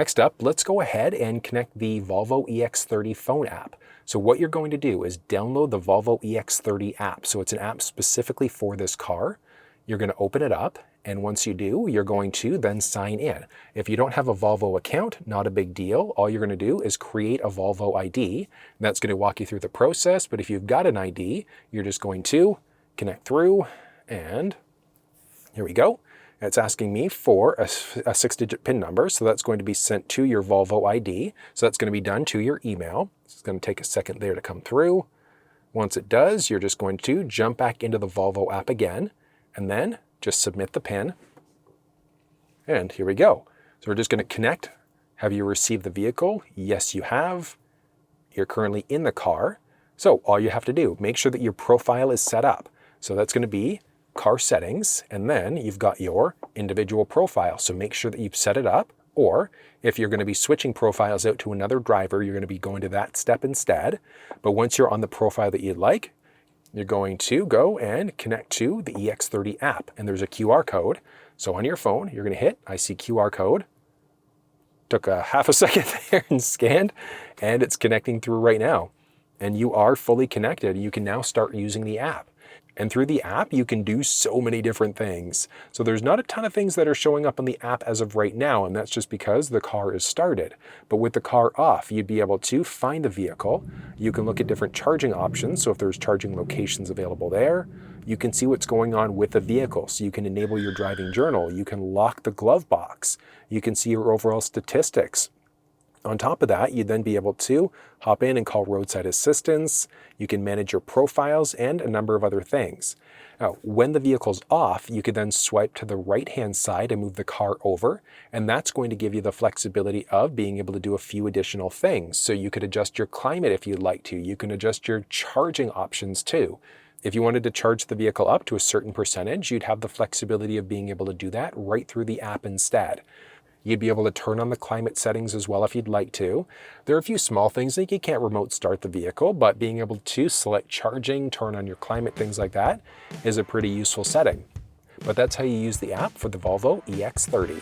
Next up, let's go ahead and connect the Volvo EX30 phone app. So what you're going to do is download the Volvo EX30 app. So it's an app specifically for this car. You're going to open it up, and once you do, you're going to then sign in. If you don't have a Volvo account, not a big deal. All you're going to do is create a Volvo ID. That's going to walk you through the process, but if you've got an ID, you're just going to connect through, and here we go. It's asking me for a 6-digit PIN number, so that's going to be sent to your Volvo ID. So that's going to be done to your email. It's going to take a second there to come through. Once it does, you're just going to jump back into the Volvo app again, and then just submit the PIN. And here we go. So we're just going to connect. Have you received the vehicle? Yes, you have. You're currently in the car. So all you have to do, make sure that your profile is set up. So that's going to be car settings, and then you've got your individual profile. So make sure that you've set it up, or if you're going to be switching profiles out to another driver, you're going to be going to that step instead. But once you're on the profile that you'd like, you're going to go and connect to the EX30 app, and there's a QR code. So on your phone, you're going to hit, I see QR code. Took a half a second there and scanned, and it's connecting through right now. And you are fully connected. You can now start using the app. And through the app, you can do so many different things. So there's not a ton of things that are showing up on the app as of right now, and that's just because the car is started. But with the car off, you'd be able to find the vehicle. You can look at different charging options, so if there's charging locations available there. You can see what's going on with the vehicle, so you can enable your driving journal. You can lock the glove box. You can see your overall statistics. On top of that, you'd then be able to hop in and call roadside assistance. You can manage your profiles and a number of other things. Now, when the vehicle's off, you could then swipe to the right-hand side and move the car over, and that's going to give you the flexibility of being able to do a few additional things. So you could adjust your climate if you'd like to. You can adjust your charging options too. If you wanted to charge the vehicle up to a certain percentage, you'd have the flexibility of being able to do that right through the app instead. You'd be able to turn on the climate settings as well if you'd like to. There are a few small things, like you can't remote start the vehicle, but being able to select charging, turn on your climate, things like that is a pretty useful setting. But that's how you use the app for the Volvo EX30.